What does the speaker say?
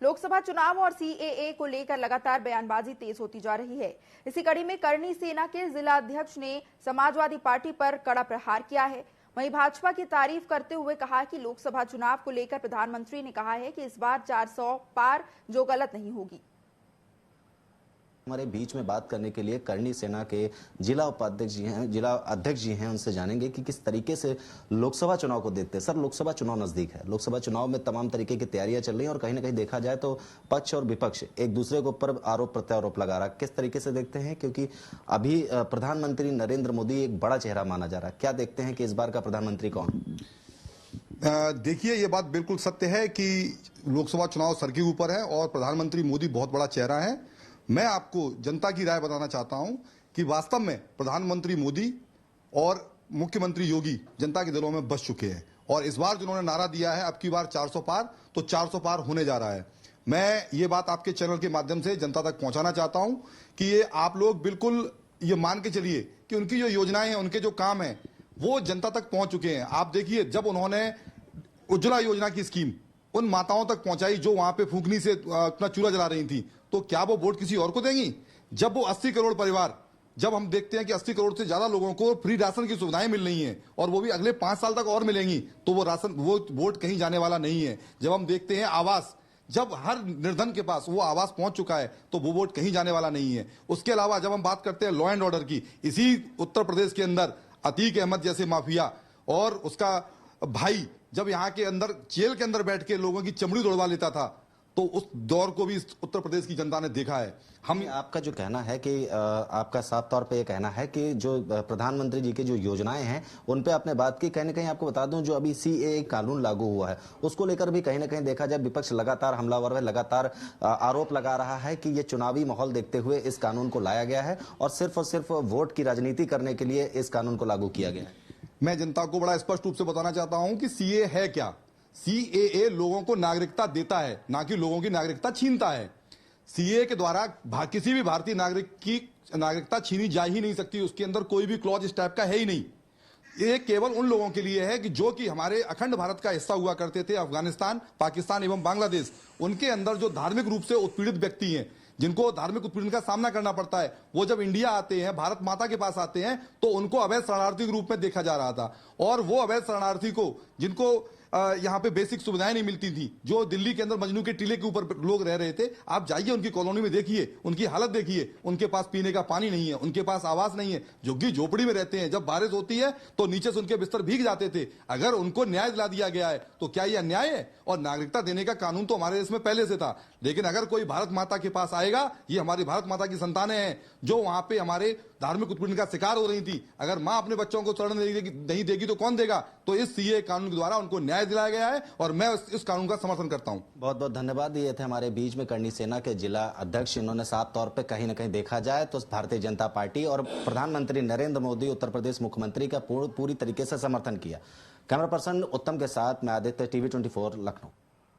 लोकसभा चुनाव और सीएए को लेकर लगातार बयानबाजी तेज होती जा रही है। इसी कड़ी में करनी सेना के जिला अध्यक्ष ने समाजवादी पार्टी पर कड़ा प्रहार किया है। वहीं भाजपा की तारीफ करते हुए कहा कि लोकसभा चुनाव को लेकर प्रधानमंत्री ने कहा है कि इस बार 400 पार जो गलत नहीं होगी। हमारे बीच में बात करने के लिए करनी सेना के जिला उपाध्यक्ष जी हैं, जिला अध्यक्ष जी हैं, उनसे जानेंगे कि किस तरीके से लोकसभा चुनाव को देखते हैं। सर, लोकसभा चुनाव नजदीक है, लोकसभा चुनाव में तमाम तरीके की तैयारियां चल रही हैं और कहीं ना कहीं देखा जाए तो पक्ष और विपक्ष एक दूसरे के ऊपर आरोप प्रत्यारोप लगा रहा है। किस तरीके से देखते हैं, क्योंकि अभी प्रधानमंत्री नरेंद्र मोदी एक बड़ा चेहरा माना जा रहा है, क्या देखते हैं कि इस बार का प्रधानमंत्री कौन? देखिए, ये बात बिल्कुल सत्य है कि लोकसभा चुनाव सर के ऊपर है और प्रधानमंत्री मोदी बहुत बड़ा चेहरा है। मैं आपको जनता की राय बताना चाहता हूं कि वास्तव में प्रधानमंत्री मोदी और मुख्यमंत्री योगी जनता के दिलों में बस चुके हैं और इस बार जिन्होंने नारा दिया है अब की बार 400 पार, तो 400 पार होने जा रहा है। मैं ये बात आपके चैनल के माध्यम से जनता तक पहुंचाना चाहता हूं कि ये आप लोग बिल्कुल ये मान के चलिए कि उनकी जो योजनाएं हैं, उनके जो काम हैं, वो जनता तक पहुंच चुके हैं। आप देखिए, जब उन्होंने उज्ज्वला योजना की स्कीम उन माताओं तक पहुंचाई जो वहां पे फूंकनी से अपना चूल्हा जला रही थी, तो क्या वो वोट किसी और को देंगी? जब वो 80 करोड़ परिवार, जब हम देखते हैं कि 80 करोड़ से ज्यादा लोगों को फ्री राशन की सुविधाएं मिल रही हैं और वो भी अगले 5 साल तक और मिलेंगी, तो वो वोट कहीं जाने वाला नहीं है। जब हम देखते हैं आवास, जब हर निर्धन के पास वो आवास पहुंच चुका है, तो वो वोट कहीं जाने वाला नहीं है। उसके अलावा जब हम बात करते हैं लॉ एंड ऑर्डर की, इसी उत्तर प्रदेश के अंदर अतीक अहमद जैसे माफिया और उसका भाई जब यहाँ के अंदर जेल के अंदर बैठ के लोगों की चमड़ी तोड़वा लेता था, तो उस दौर को भी उत्तर प्रदेश की जनता ने देखा है। आपका जो कहना है कि आपका साफ तौर पे ये कहना है कि जो प्रधानमंत्री जी की जो योजनाएं हैं उन पे आपने बात की। कहीं ना कहीं आपको बता दूं, जो अभी सीएए कानून लागू हुआ है उसको लेकर भी कहीं ना कहीं देखा जाए विपक्ष लगातार हमलावर है, लगातार आरोप लगा रहा है कि ये चुनावी माहौल देखते हुए इस कानून को लाया गया है और सिर्फ वोट की राजनीति करने के लिए इस कानून को लागू किया गया है। मैं जनता को बड़ा स्पष्ट रूप से बताना चाहता हूं कि सीए है क्या। सीएए लोगों को नागरिकता देता है, ना कि लोगों की नागरिकता छीनता है। सीए के द्वारा किसी भी भारतीय नागरिक की नागरिकता छीनी जा ही नहीं सकती, उसके अंदर कोई भी क्लॉज इस टाइप का है ही नहीं। ये केवल उन लोगों के लिए है कि जो कि हमारे अखंड भारत का हिस्सा हुआ करते थे, अफगानिस्तान, पाकिस्तान एवं बांग्लादेश, उनके अंदर जो धार्मिक रूप से उत्पीड़ित व्यक्ति हैं, जिनको धार्मिक उत्पीड़न का सामना करना पड़ता है, वो जब इंडिया आते हैं, भारत माता के पास आते हैं, तो उनको अवैध शरणार्थी के रूप में देखा जा रहा था। और वो अवैध शरणार्थी को, जिनको यहाँ पे बेसिक सुविधाएं नहीं मिलती थी, जो दिल्ली के अंदर मजनू के टीले के ऊपर लोग रह रहे थे, आप जाइए उनकी कॉलोनी में देखिए, उनकी हालत देखिए। उनके पास पीने का पानी नहीं है, उनके पास आवास नहीं है, झुग्गी झोपड़ी में रहते हैं। जब बारिश होती है तो नीचे से उनके बिस्तर भीग जाते थे। अगर उनको न्याय दिला दिया गया है तो क्या यह अन्याय है? और नागरिकता देने का कानून तो हमारे देश में पहले से था, लेकिन अगर कोई भारत माता के पास आएगा, ये हमारी भारत माता की संतानें हैं जो वहां पे हमारे धार्मिक उत्पीड़न का शिकार हो रही थी। अगर मां अपने बच्चों को चढ़ने नहीं देगी तो कौन देगा? तो इस सीए कानून के द्वारा उनको न्याय दिलाया गया है और मैं इस कानून का समर्थन करता हूं। बहुत बहुत धन्यवाद। ये थे हमारे बीच में करनी सेना के जिला अध्यक्ष। इन्होंने साफ तौर पे कहीं ना कहीं देखा जाए तो भारतीय जनता पार्टी और प्रधानमंत्री नरेंद्र मोदी, उत्तर प्रदेश मुख्यमंत्री का पूरी तरीके से समर्थन किया। कैमरा पर्सन उत्तम के साथ मैं आदित्य, TV 24 लखनऊ।